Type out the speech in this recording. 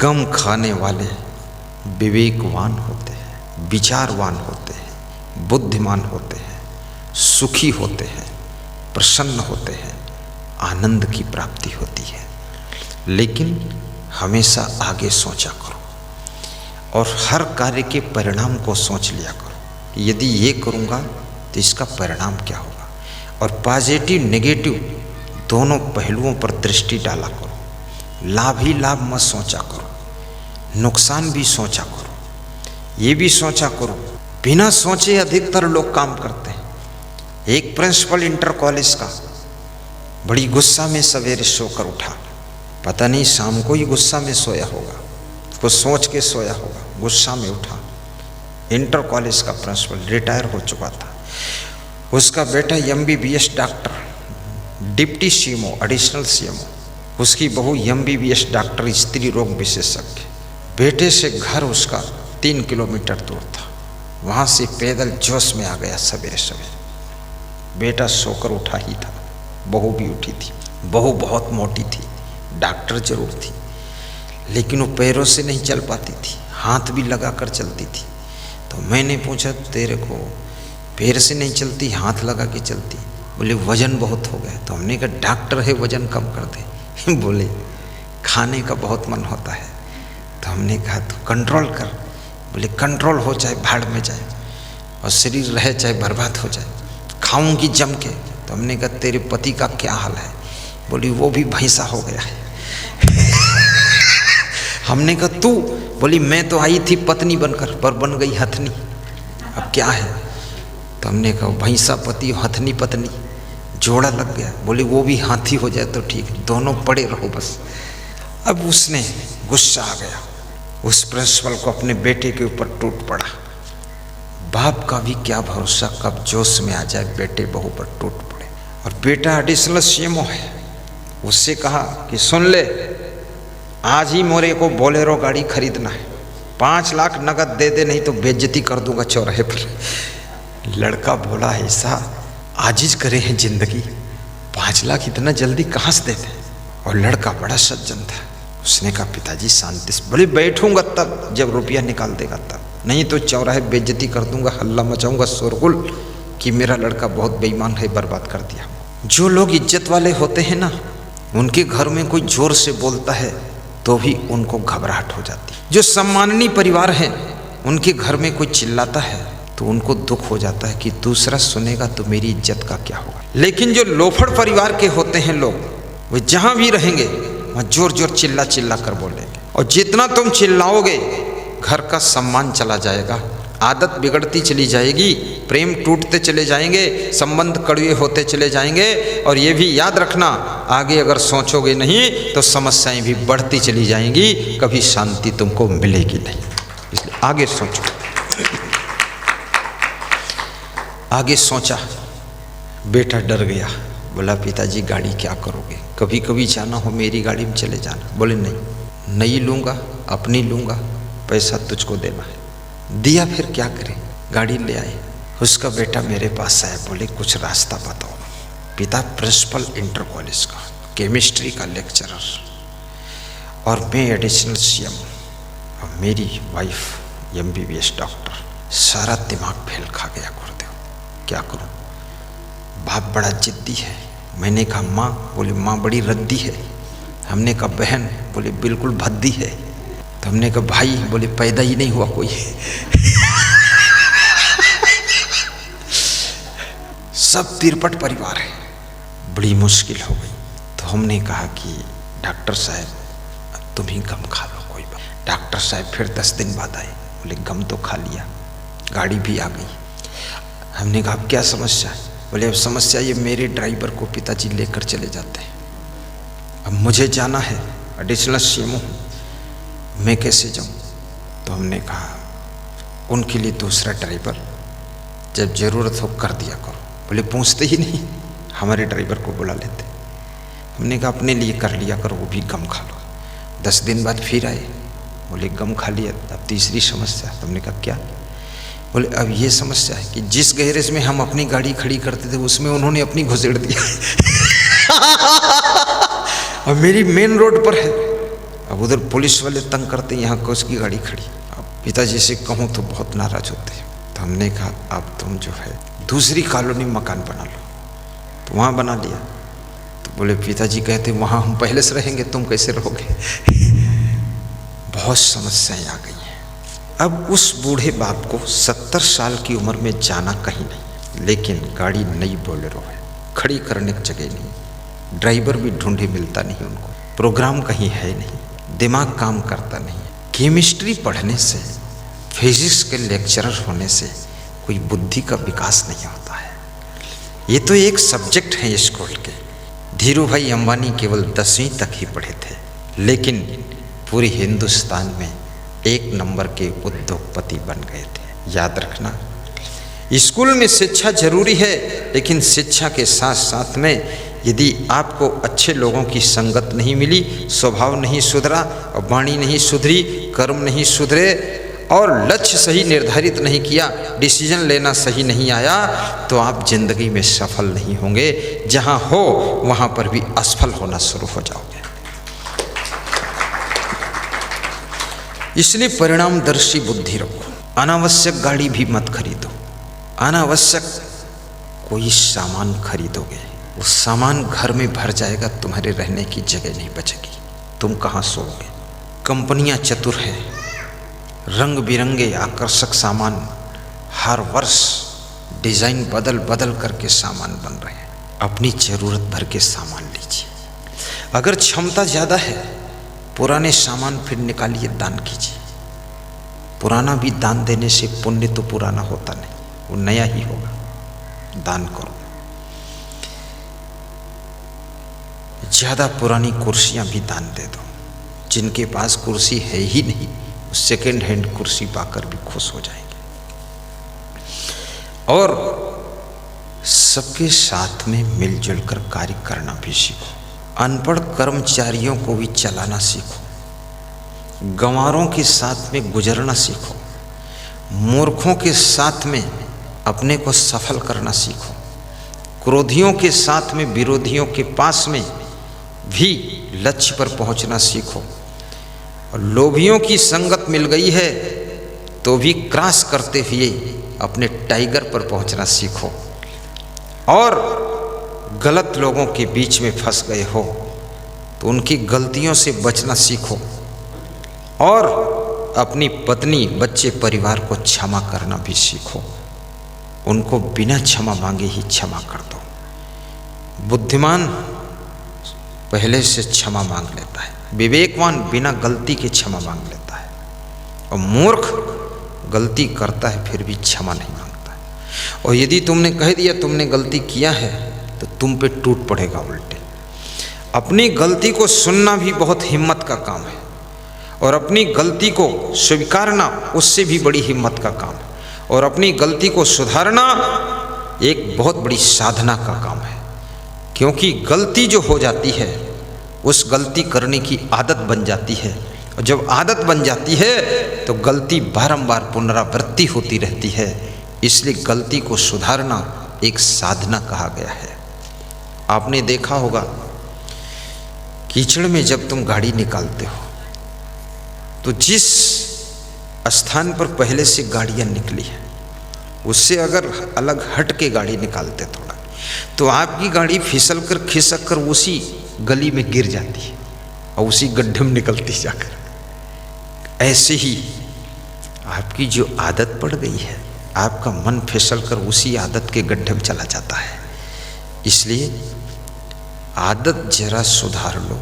गम खाने वाले विवेकवान होते हैं, विचारवान होते हैं, बुद्धिमान होते हैं, सुखी होते हैं, प्रसन्न होते हैं, आनंद की प्राप्ति होती है। लेकिन हमेशा आगे सोचा करो और हर कार्य के परिणाम को सोच लिया करो, यदि ये करूँगा तो इसका परिणाम क्या होगा। और पॉजिटिव नेगेटिव दोनों पहलुओं पर दृष्टि डाला करो। लाभ ही लाभ मत सोचा करो, नुकसान भी सोचा करो, ये भी सोचा करो। बिना सोचे अधिकतर लोग काम करते हैं। एक प्रिंसिपल इंटर कॉलेज का बड़ी गुस्सा में सवेरे सोकर उठा, पता नहीं शाम को ही गुस्सा में सोया होगा, कुछ सोच के सोया होगा, गुस्सा में उठा। इंटर कॉलेज का प्रिंसिपल रिटायर हो चुका था, उसका बेटा MBBS doctor, deputy CMO, additional CMO, उसकी बहू MBBS डॉक्टर, स्त्री रोग विशेषज्ञ। बेटे से घर उसका 3 किलोमीटर दूर था, वहाँ से पैदल जोश में आ गया सवेरे सवेरे। बेटा सोकर उठा ही था, बहू भी उठी थी। बहू बहुत मोटी थी, डॉक्टर जरूर थी, लेकिन वो पैरों से नहीं चल पाती थी, हाथ भी लगा कर चलती थी। तो मैंने पूछा, तेरे को पैर से नहीं चलती, हाथ लगा के चलती? बोले वजन बहुत हो गया। तो हमने कहा डॉक्टर है, वजन कम कर दे। बोले खाने का बहुत मन होता है। तो हमने कहा तो कंट्रोल कर। बोले कंट्रोल हो चाहे भाड़ में जाए और शरीर रहे चाहे बर्बाद हो जाए, खाऊंगी जम के। तो हमने कहा तेरे पति का क्या हाल है? बोली वो भी भैंसा हो गया है। हमने कहा तू? बोली मैं तो आई थी पत्नी बनकर, पर बन गई हथनी, अब क्या है? तो हमने कहा भैंसा पति, हथनी पत्नी, जोड़ा लग गया। बोली वो भी हाथी हो जाए तो ठीक, दोनों पड़े रहो बस। अब उसने गुस्सा आ गया, उस प्रिंसिपल को अपने बेटे के ऊपर टूट पड़ा। बाप का भी क्या भरोसा कब जोश में आ जाए बेटे बहू पर टूट पड़े। और बेटा एडिशनल CMO है, उससे कहा कि सुन ले, आज ही मोरे को बोलेरो गाड़ी खरीदना है, 5 लाख नगद दे दे, नहीं तो बेइज्जती कर दूंगा चौराहे पर। लड़का बोला ऐसा आजिज करे हैं जिंदगी, 5 लाख इतना जल्दी कहाँ से देते? और लड़का बड़ा सज्जन था, उसने कहा पिताजी शांति से। बोले बैठूंगा तब जब रुपया निकाल देगा तब, नहीं तो चौराहे बेइज्जती कर दूंगा, हल्ला मचाऊंगा शोरगुल कि मेरा लड़का बहुत बेईमान है, बर्बाद कर दिया। जो लोग इज्जत वाले होते हैं ना, उनके घर में कोई जोर से बोलता है तो भी उनको घबराहट हो जाती है। जो सम्माननीय परिवार है, उनके घर में कोई चिल्लाता है तो उनको दुख हो जाता है कि दूसरा सुनेगा तो मेरी इज्जत का क्या होगा। लेकिन जो लोफड़ परिवार के होते हैं लोग, वे जहां भी रहेंगे वहाँ जोर जोर चिल्ला चिल्ला कर बोलेंगे, और जितना तुम चिल्लाओगे घर का सम्मान चला जाएगा, आदत बिगड़ती चली जाएगी, प्रेम टूटते चले जाएंगे, संबंध कड़वे होते चले जाएंगे। और ये भी याद रखना, आगे अगर सोचोगे नहीं तो समस्याएं भी बढ़ती चली जाएंगी, कभी शांति तुमको मिलेगी नहीं। इसलिए आगे सोचो। आगे सोचा, बेटा डर गया, बोला पिताजी गाड़ी क्या करोगे? कभी कभी जाना हो मेरी गाड़ी में चले जाना। बोले नहीं लूँगा, अपनी लूँगा, पैसा तुझको देना है। दिया, फिर क्या करें? गाड़ी ले आए। उसका बेटा मेरे पास आया, बोले कुछ रास्ता बताओ। पिता प्रिंसिपल इंटर कॉलेज का, केमिस्ट्री का लेक्चरर, और मैं एडिशनल CMO, और मेरी वाइफ MBBS डॉक्टर। सारा दिमाग फेल खा गया गुरुदेव, क्या करूं? बाप बड़ा जिद्दी है। मैंने कहा माँ? बोले माँ बड़ी रद्दी है। हमने कहा बहन? बोले बिल्कुल भद्दी है। तो हमने कहा भाई? बोले पैदा ही नहीं हुआ कोई। सब तिरपट परिवार है, बड़ी मुश्किल हो गई। तो हमने कहा कि डॉक्टर साहब तुम ही गम खा लो, कोई बात। डॉक्टर साहब फिर 10 दिन बाद आए, बोले गम तो खा लिया, गाड़ी भी आ गई। हमने कहा अब क्या समस्या है? बोले अब समस्या ये, मेरे ड्राइवर को पिताजी लेकर चले जाते हैं, अब मुझे जाना है, एडिशनल CMO हूँ, मैं कैसे जाऊँ? तो हमने कहा उनके लिए दूसरा ड्राइवर जब ज़रूरत हो कर दिया करो। बोले पूछते ही नहीं, हमारे ड्राइवर को बुला लेते। हमने कहा अपने लिए कर लिया करो, वो भी गम खा लो। 10 दिन बाद फिर आए, बोले गम खा लिया, अब तीसरी समस्या। तो हमने कहा क्या? बोले अब ये समस्या है कि जिस गैरेज में हम अपनी गाड़ी खड़ी करते थे उसमें उन्होंने अपनी घुसेड़ दिया। और मेरी मेन रोड पर है, अब उधर पुलिस वाले तंग करते, यहाँ कौन की गाड़ी खड़ी। अब पिताजी से कहूँ तो बहुत नाराज होते। तो हमने कहा अब तुम जो है दूसरी कॉलोनी मकान बना लो। तो वहाँ बना लिया। तो बोले पिताजी कहते वहाँ हम पहले से रहेंगे, तुम कैसे रहोगे। बहुत समस्याएं आ गई हैं। अब उस बूढ़े बाप को 70 साल की उम्र में जाना कहीं नहीं, लेकिन गाड़ी नई बोलेरो है, खड़ी करने की जगह नहीं, ड्राइवर भी ढूंढे मिलता नहीं उनको, प्रोग्राम कहीं है नहीं, दिमाग काम करता नहीं। केमिस्ट्री पढ़ने से, फिजिक्स के लेक्चरर होने से कोई बुद्धि का विकास नहीं होता है। ये तो एक सब्जेक्ट है स्कूल के। धीरू भाई अंबानी केवल 10वीं तक ही पढ़े थे, लेकिन पूरे हिंदुस्तान में 1 नंबर के उद्योगपति बन गए थे। याद रखना, स्कूल में शिक्षा जरूरी है, लेकिन शिक्षा के साथ साथ में यदि आपको अच्छे लोगों की संगत नहीं मिली, स्वभाव नहीं सुधरा, वाणी नहीं सुधरी, कर्म नहीं सुधरे और लक्ष्य सही निर्धारित नहीं किया, डिसीजन लेना सही नहीं आया, तो आप जिंदगी में सफल नहीं होंगे। जहां हो वहां पर भी असफल होना शुरू हो जाओगे। इसलिए परिणामदर्शी बुद्धि रखो। अनावश्यक गाड़ी भी मत खरीदो। अनावश्यक कोई सामान खरीदोगे, वो सामान घर में भर जाएगा, तुम्हारे रहने की जगह नहीं बचेगी, तुम कहाँ सोओगे। कंपनियां चतुर हैं, रंग बिरंगे आकर्षक सामान हर वर्ष डिज़ाइन बदल बदल करके सामान बन रहे हैं। अपनी ज़रूरत भर के सामान लीजिए। अगर क्षमता ज़्यादा है, पुराने सामान फिर निकालिए, दान कीजिए। पुराना भी दान देने से पुण्य तो पुराना होता नहीं, वो नया ही होगा। दान करो। ज़्यादा पुरानी कुर्सियाँ भी दान दे दो। जिनके पास कुर्सी है ही नहीं, सेकेंड हैंड कुर्सी पाकर भी खुश हो जाएंगे। और सबके साथ में मिलजुल कर कार्य करना भी सीखो। अनपढ़ कर्मचारियों को भी चलाना सीखो। गंवारों के साथ में गुजरना सीखो। मूर्खों के साथ में अपने को सफल करना सीखो। क्रोधियों के साथ में, विरोधियों के पास में भी लक्ष्य पर पहुंचना सीखो। और लोभियों की संगत मिल गई है तो भी क्रॉस करते हुए अपने टाइगर पर पहुंचना सीखो। और गलत लोगों के बीच में फंस गए हो तो उनकी गलतियों से बचना सीखो। और अपनी पत्नी, बच्चे, परिवार को क्षमा करना भी सीखो। उनको बिना क्षमा मांगे ही क्षमा कर दो। बुद्धिमान पहले से क्षमा मांग लेता है, विवेकवान बिना गलती के क्षमा मांग लेता है, और मूर्ख गलती करता है फिर भी क्षमा नहीं मांगता है। और यदि तुमने कह दिया तुमने गलती किया है तो तुम पे टूट पड़ेगा उल्टे। अपनी गलती को सुनना भी बहुत हिम्मत का काम है, और अपनी गलती को स्वीकारना उससे भी बड़ी हिम्मत का काम है, और अपनी गलती को सुधारना एक बहुत बड़ी साधना का काम है। क्योंकि गलती जो हो जाती है, उस गलती करने की आदत बन जाती है, और जब आदत बन जाती है तो गलती बारंबार पुनरावृत्ति होती रहती है। इसलिए गलती को सुधारना एक साधना कहा गया है। आपने देखा होगा, कीचड़ में जब तुम गाड़ी निकालते हो तो जिस स्थान पर पहले से गाड़ियाँ निकली हैं उससे अगर अलग हट के गाड़ी निकालते थोड़ा, तो आपकी गाड़ी फिसल कर खिसक कर उसी गली में गिर जाती है और उसी गड्ढे में निकलती जाकर। ऐसे ही आपकी जो आदत पड़ गई है, आपका मन फिसल कर उसी आदत के गड्ढे में चला जाता है। इसलिए आदत जरा सुधार लो,